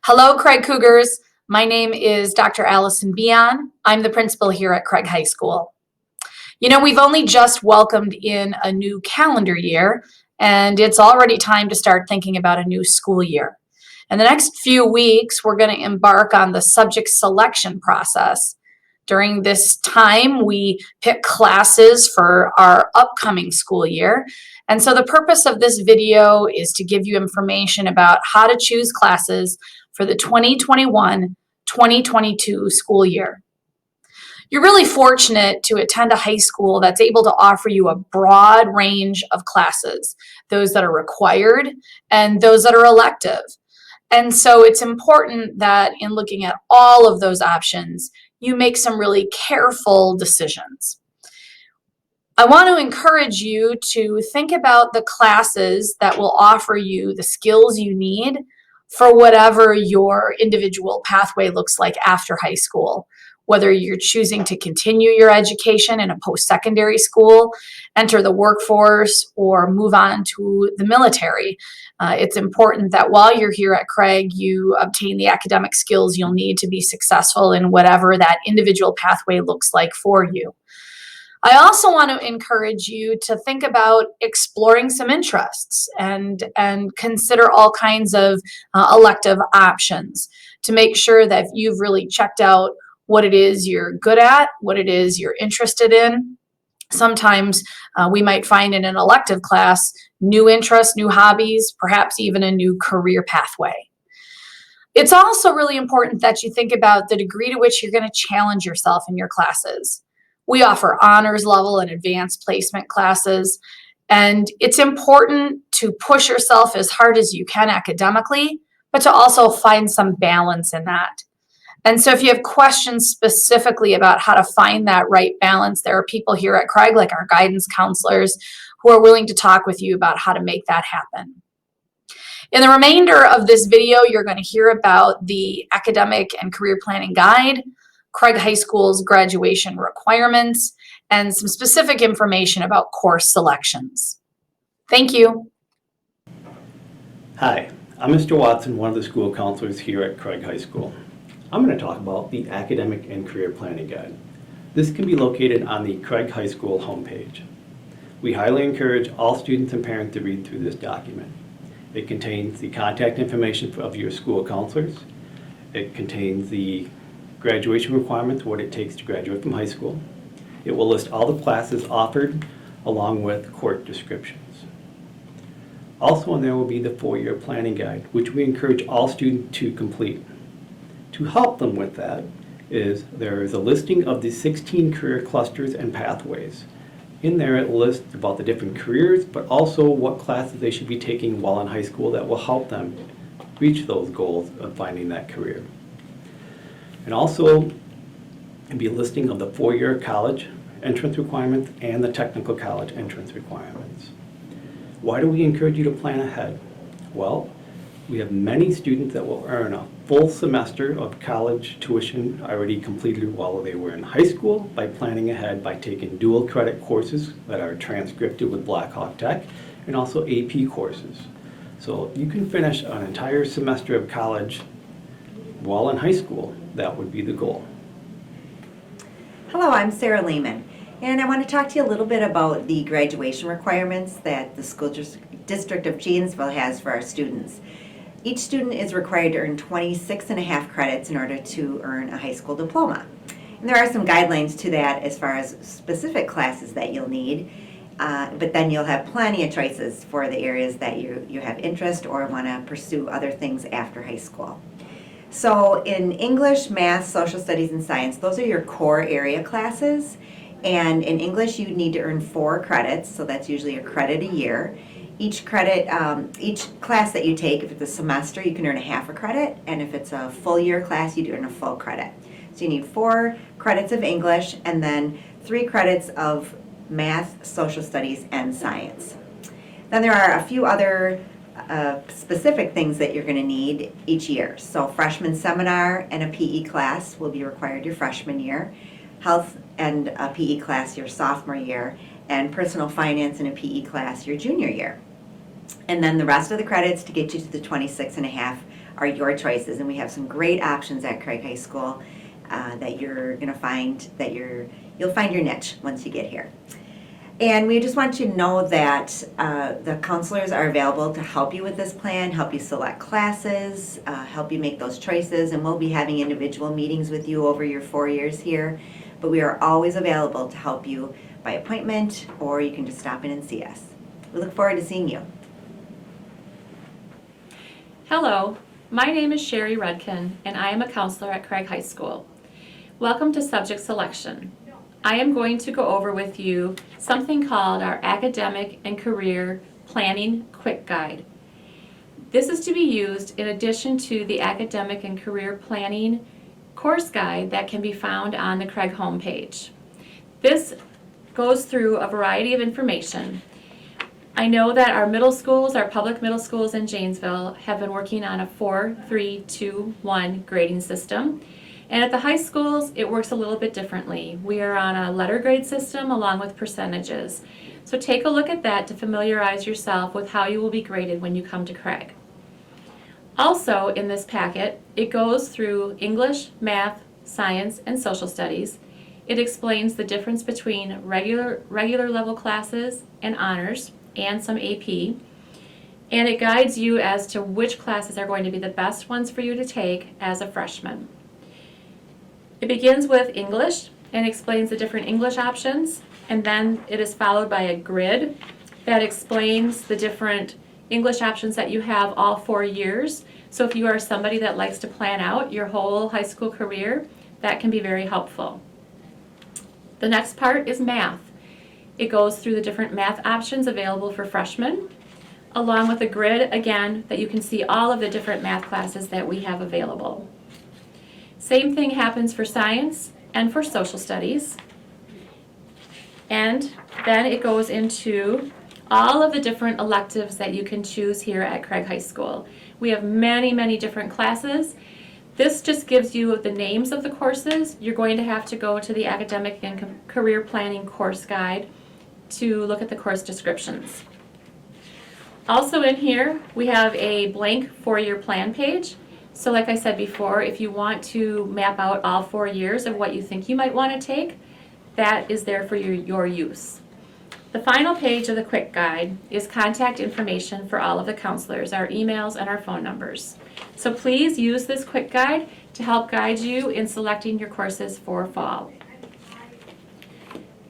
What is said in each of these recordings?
Hello, Craig Cougars. My name is Dr. Allison Bion. I'm the principal here at Craig High School. You know, we've only just welcomed in a new calendar year, and it's already time to start thinking about a new school year. In the next few weeks, we're going to embark on the subject selection process. During this time, we pick classes for our upcoming school year. And so the purpose of this video is to give you information about how to choose classes for the 2021-2022 school year. You're really fortunate to attend a high school that's able to offer you a broad range of classes, those that are required and those that are elective. And so it's important that in looking at all of those options, you make some really careful decisions. I want to encourage you to think about the classes that will offer you the skills you need for whatever your individual pathway looks like after high school. Whether you're choosing to continue your education in a post-secondary school, enter the workforce, or move on to the military. It's important that while you're here at Craig, you obtain the academic skills you'll need to be successful in whatever that individual pathway looks like for you. I also want to encourage you to think about exploring some interests and consider all kinds of elective options to make sure that you've really checked out what it is you're good at, what it is you're interested in. Sometimes we might find in an elective class new interests, new hobbies, perhaps even a new career pathway. It's also really important that you think about the degree to which you're going to challenge yourself in your classes. We offer honors level and advanced placement classes, and it's important to push yourself as hard as you can academically, but to also find some balance in that. And so if you have questions specifically about how to find that right balance, there are people here at Craig, like our guidance counselors, who are willing to talk with you about how to make that happen. In the remainder of this video, you're going to hear about the Academic and Career Planning Guide, Craig High School's graduation requirements, and some specific information about course selections. Thank you. Hi, I'm Mr. Watson, one of the school counselors here at Craig High School. I'm going to talk about the Academic and Career Planning Guide. This can be located on the Craig High School homepage. We highly encourage all students and parents to read through this document. It contains the contact information of your school counselors. It contains the graduation requirements, what it takes to graduate from high school. It will list all the classes offered along with course descriptions. Also in there will be the 4-year planning guide, which we encourage all students to complete. To help them with that is there is a listing of the 16 career clusters and pathways. In there it lists about the different careers, but also what classes they should be taking while in high school that will help them reach those goals of finding that career. And also it'll be a listing of the 4-year college entrance requirements and the technical college entrance requirements. Why do we encourage you to plan ahead? Well, we have many students that will earn a full semester of college tuition already completed while they were in high school by planning ahead by taking dual credit courses that are transcripted with Blackhawk Tech and also AP courses. So you can finish an entire semester of college while in high school. That would be the goal. Hello, I'm Sarah Lehman, and I want to talk to you a little bit about the graduation requirements that the School District of Janesville has for our students. Each student is required to earn 26.5 credits in order to earn a high school diploma. And there are some guidelines to that as far as specific classes that you'll need, but then you'll have plenty of choices for the areas that you have interest or want to pursue other things after high school. So in English, Math, Social Studies, and Science, those are your core area classes. And in English, you need to earn 4 credits, so that's usually a credit a year. Each credit, each class that you take, if it's a semester, you can earn a half a credit, and if it's a full year class, you earn a full credit. So you need 4 credits of English, and then 3 credits of Math, Social Studies, and Science. Then there are a few other specific things that you're going to need each year. So freshman seminar and a PE class will be required your freshman year. Health and a PE class your sophomore year, and personal finance and a PE class your junior year. And then the rest of the credits to get you to the 26.5 are your choices, and we have some great options at Craig High School that you're going to find that you'll find your niche once you get here. And we just want you to know that the counselors are available to help you with this plan, help you select classes, help you make those choices, and we'll be having individual meetings with you over your 4 years here. But we are always available to help you by appointment, or you can just stop in and see us. We look forward to seeing you. Hello, my name is Sherry Rudkin, and I am a counselor at Craig High School. Welcome to Subject Selection. I am going to go over with you something called our Academic and Career Planning Quick Guide. This is to be used in addition to the Academic and Career Planning course guide that can be found on the Craig homepage. This goes through a variety of information. I know that our middle schools, our public middle schools in Janesville, have been working on a 4-3-2-1 grading system. And at the high schools, it works a little bit differently. We are on a letter grade system along with percentages. So take a look at that to familiarize yourself with how you will be graded when you come to Craig. Also in this packet, it goes through English, math, science, and social studies. It explains the difference between regular level classes and honors and some AP. And it guides you as to which classes are going to be the best ones for you to take as a freshman. It begins with English and explains the different English options, and then it is followed by a grid that explains the different English options that you have all 4 years. So if you are somebody that likes to plan out your whole high school career, that can be very helpful. The next part is math. It goes through the different math options available for freshmen, along with a grid, again, that you can see all of the different math classes that we have available. Same thing happens for science and for social studies. And then it goes into all of the different electives that you can choose here at Craig High School. We have many, many different classes. This just gives you the names of the courses. You're going to have to go to the Academic and Career Planning course guide to look at the course descriptions. Also in here, we have a blank 4-year plan page. So like I said before, if you want to map out all 4 years of what you think you might want to take, that is there for your use. The final page of the quick guide is contact information for all of the counselors, our emails and our phone numbers. So please use this quick guide to help guide you in selecting your courses for fall.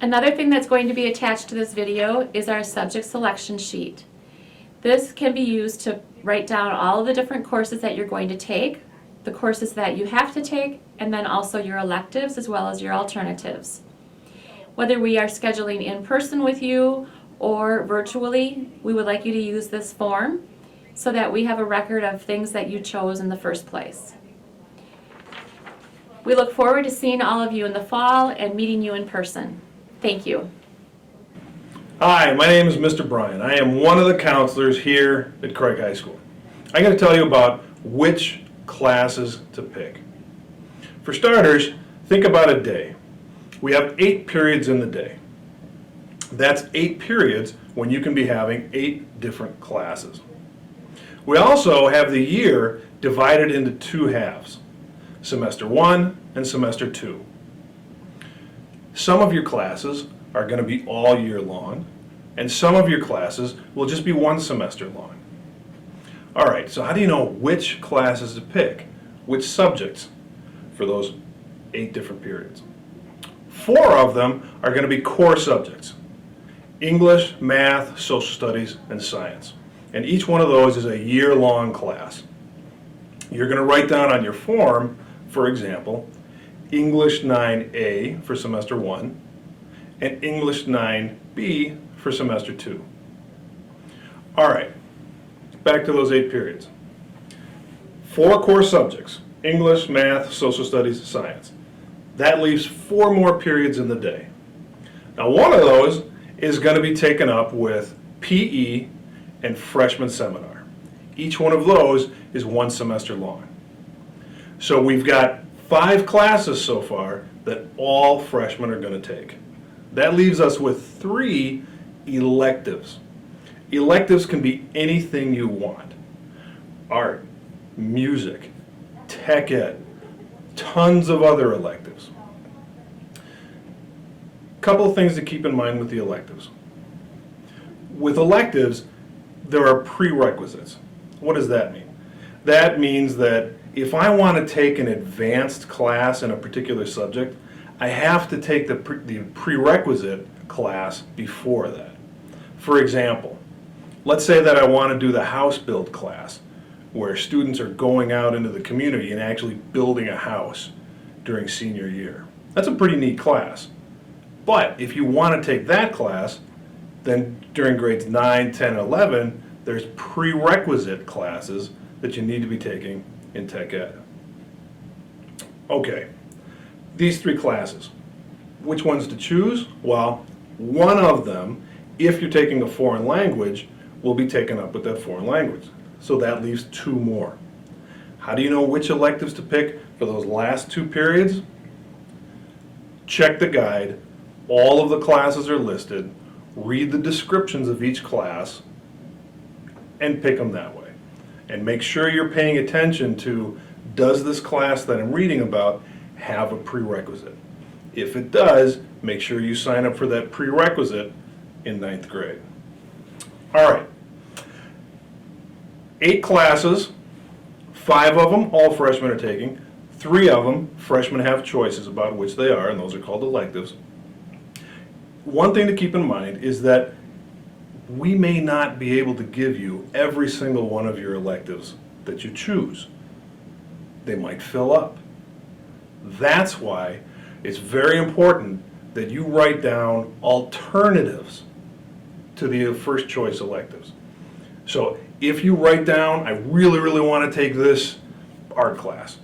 Another thing that's going to be attached to this video is our subject selection sheet. This can be used to write down all of the different courses that you're going to take, the courses that you have to take, and then also your electives as well as your alternatives. Whether we are scheduling in person with you or virtually, we would like you to use this form so that we have a record of things that you chose in the first place. We look forward to seeing all of you in the fall and meeting you in person. Thank you. Hi, my name is Mr. Bryan. I am one of the counselors here at Craig High School. I'm going to tell you about which classes to pick. For starters, think about a day. We have 8 periods in the day. That's 8 periods when you can be having 8 different classes. We also have the year divided into 2 halves, semester 1 and semester 2. Some of your classes are going to be all year long, and some of your classes will just be 1 semester long. All right, so how do you know which classes to pick, which subjects for those 8 different periods? 4 of them are going to be core subjects: English, math, social studies, and science. And each one of those is a year-long class. You're going to write down on your form, for example, English 9A for semester 1 and English 9B for semester 2. All right, back to those 8 periods. 4 core subjects: English, math, social studies, science. That leaves 4 more periods in the day. Now, one of those is going to be taken up with PE and freshman seminar. Each one of those is 1 semester long. So we've got 5 classes so far that all freshmen are going to take. That leaves us with 3 electives. Electives can be anything you want: art, music, tech ed, tons of other electives. Couple of things to keep in mind with the electives. With electives, there are prerequisites. What does that mean? That means that if I want to take an advanced class in a particular subject, I have to take the prerequisite class before that. For example, let's say that I want to do the house build class, where students are going out into the community and actually building a house during senior year. That's a pretty neat class. But if you want to take that class, then during grades 9, 10, and 11, there's prerequisite classes that you need to be taking in tech ed. Okay, these 3 classes. Which ones to choose? Well, one of them, if you're taking a foreign language, will be taken up with that foreign language. So that leaves 2 more. How do you know which electives to pick for those last 2 periods? Check the guide. All of the classes are listed. Read the descriptions of each class and pick them that way. And make sure you're paying attention to, does this class that I'm reading about have a prerequisite? If it does, make sure you sign up for that prerequisite in 9th grade. All right. 8 classes, 5 of them all freshmen are taking. 3 of them, freshmen have choices about which they are, and those are called electives. One thing to keep in mind is that we may not be able to give you every single one of your electives that you choose. They might fill up. That's why it's very important that you write down alternatives to the first choice electives. So if you write down, I really, really want to take this art class,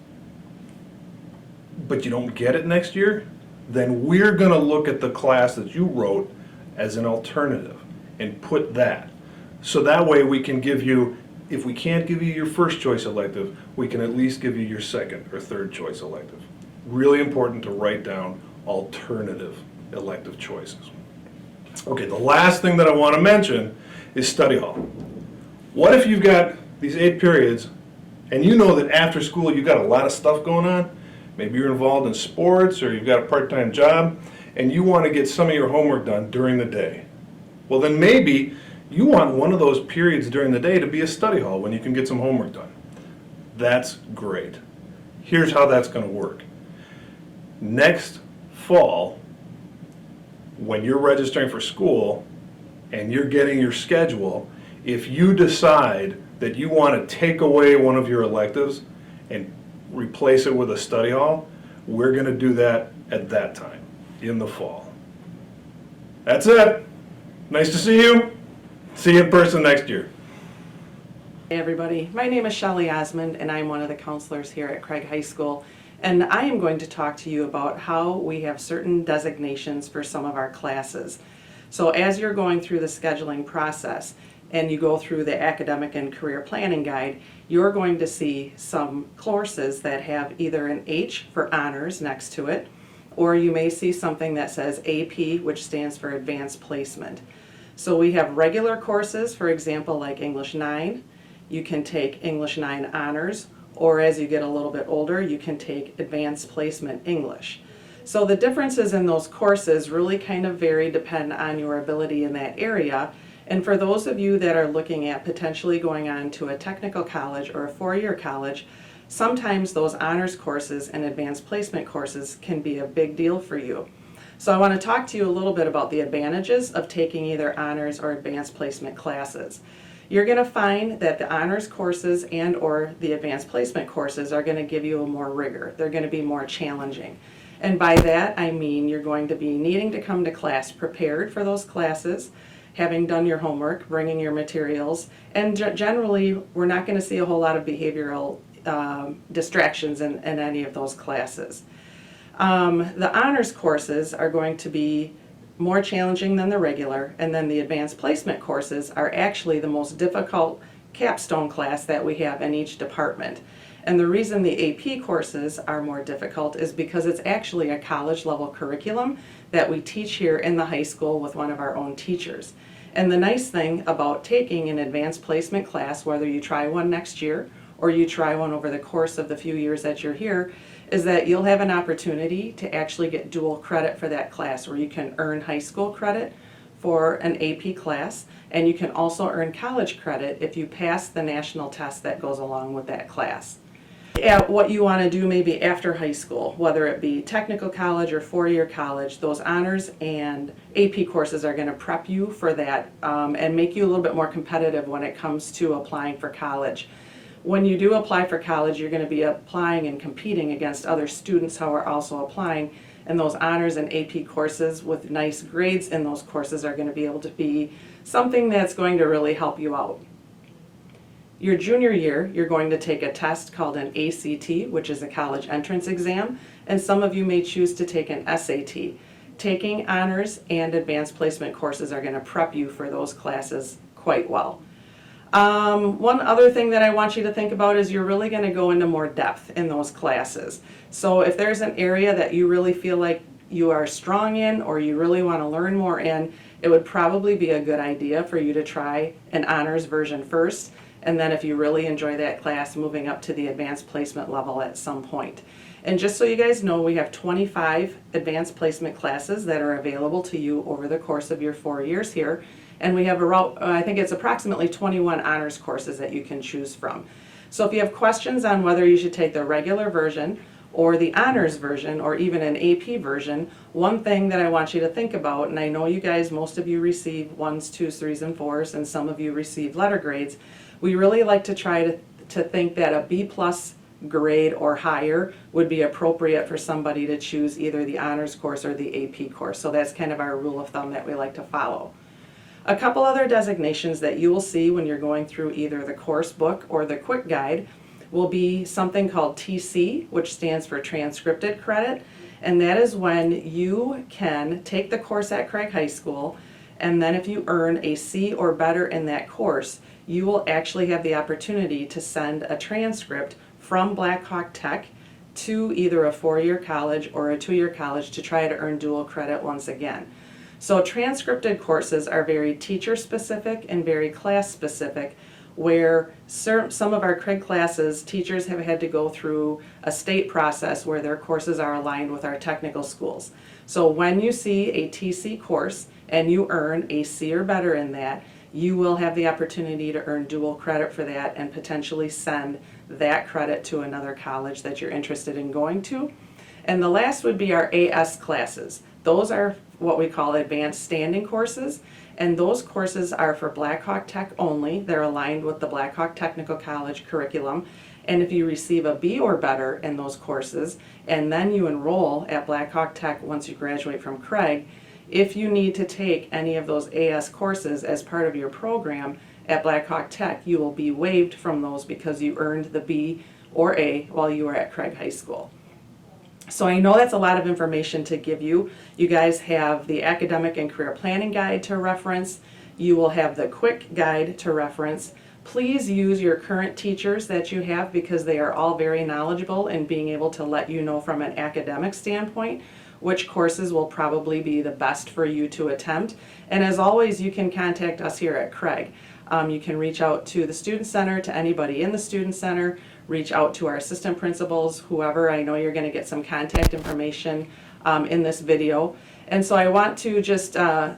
but you don't get it next year, then we're going to look at the class that you wrote as an alternative and put that. So that way we can give you, if we can't give you your first choice elective, we can at least give you your second or third choice elective. Really important to write down alternative elective choices. Okay, the last thing that I want to mention is study hall. What if you've got these 8 periods and you know that after school you've got a lot of stuff going on? Maybe you're involved in sports or you've got a part-time job and you want to get some of your homework done during the day. Well, then maybe you want one of those periods during the day to be a study hall when you can get some homework done. That's great. Here's how that's going to work. Next fall, when you're registering for school and you're getting your schedule, if you decide that you want to take away one of your electives and replace it with a study hall, we're going to do that at that time, in the fall. That's it. Nice to see you. See you in person next year. Hey everybody, my name is Shelley Osmond and I'm one of the counselors here at Craig High School, and I am going to talk to you about how we have certain designations for some of our classes. So as you're going through the scheduling process and you go through the academic and career planning guide, you're going to see some courses that have either an H for honors next to it, or you may see something that says AP, which stands for advanced placement. So we have regular courses, for example, like English 9. You can take English 9 honors, or as you get a little bit older, you can take advanced placement English. So the differences in those courses really kind of vary depending on your ability in that area. And for those of you that are looking at potentially going on to a technical college or a 4-year college, sometimes those honors courses and advanced placement courses can be a big deal for you. So I want to talk to you a little bit about the advantages of taking either honors or advanced placement classes. You're going to find that the honors courses and or the advanced placement courses are going to give you a more rigor. They're going to be more challenging. And by that I mean you're going to be needing to come to class prepared for those classes, having done your homework, bringing your materials, and generally we're not going to see a whole lot of behavioral distractions in any of those classes. The honors courses are going to be more challenging than the regular, and then the advanced placement courses are actually the most difficult capstone class that we have in each department. And the reason the AP courses are more difficult is because it's actually a college level curriculum that we teach here in the high school with one of our own teachers. And the nice thing about taking an advanced placement class, whether you try one next year or you try one over the course of the few years that you're here, is that you'll have an opportunity to actually get dual credit for that class, where you can earn high school credit for an AP class, and you can also earn college credit if you pass the national test that goes along with that class. At what you want to do maybe after high school, whether it be technical college or four-year college, those honors and AP courses are going to prep you for that and make you a little bit more competitive when it comes to applying for college. When you do apply for college, you're going to be applying and competing against other students who are also applying, and those honors and AP courses with nice grades in those courses are going to be able to be something that's going to really help you out. Your junior year, you're going to take a test called an ACT, which is a college entrance exam, and some of you may choose to take an SAT. Taking honors and advanced placement courses are going to prep you for those classes quite well. One other thing that I want you to think about is you're really going to go into more depth in those classes. So if there's an area that you really feel like you are strong in or you really want to learn more in, it would probably be a good idea for you to try an honors version first, and then if you really enjoy that class, moving up to the advanced placement level at some point. And just so you guys know, we have 25 advanced placement classes that are available to you over the course of your 4 years here. And we have around, I think it's approximately 21 honors courses that you can choose from. So if you have questions on whether you should take the regular version or the honors version or even an AP version, one thing that I want you to think about, and I know you guys, most of you receive 1s, 2s, 3s, and 4s, and some of you receive letter grades, we really like to try to think that a B+ grade or higher would be appropriate for somebody to choose either the honors course or the AP course. So that's kind of our rule of thumb that we like to follow. A couple other designations that you will see when you're going through either the course book or the quick guide will be something called TC, which stands for transcripted credit, and that is when you can take the course at Craig High School, and then if you earn a C or better in that course, you will actually have the opportunity to send a transcript from Blackhawk Tech to either a 4-year college or a 2-year college to try to earn dual credit once again. So transcripted courses are very teacher specific and very class specific, where some of our Craig classes, teachers have had to go through a state process where their courses are aligned with our technical schools. So when you see a TC course and you earn a C or better in that, you will have the opportunity to earn dual credit for that and potentially send that credit to another college that you're interested in going to. And the last would be our AS classes. Those are what we call advanced standing courses, and those courses are for Blackhawk Tech only. They're aligned with the Blackhawk Technical College curriculum, and if you receive a B or better in those courses, and then you enroll at Blackhawk Tech once you graduate from Craig, if you need to take any of those AS courses as part of your program at Blackhawk Tech, you will be waived from those because you earned the B or A while you were at Craig High School. So I know that's a lot of information to give you. You guys have the academic and career planning guide to reference. You will have the quick guide to reference. Please use your current teachers that you have because they are all very knowledgeable in being able to let you know from an academic standpoint which courses will probably be the best for you to attempt. And as always, you can contact us here at Craig. You can reach out to the Student Center, to anybody in the Student Center, reach out to our assistant principals, whoever. I know you're going to get some contact information in this video. And so I want to just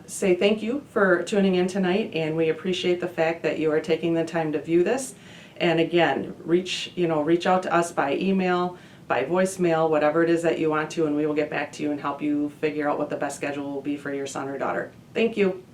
say thank you for tuning in tonight, and we appreciate the fact that you are taking the time to view this. And again, reach out to us by email, by voicemail, whatever it is that you want to, and we will get back to you and help you figure out what the best schedule will be for your son or daughter. Thank you.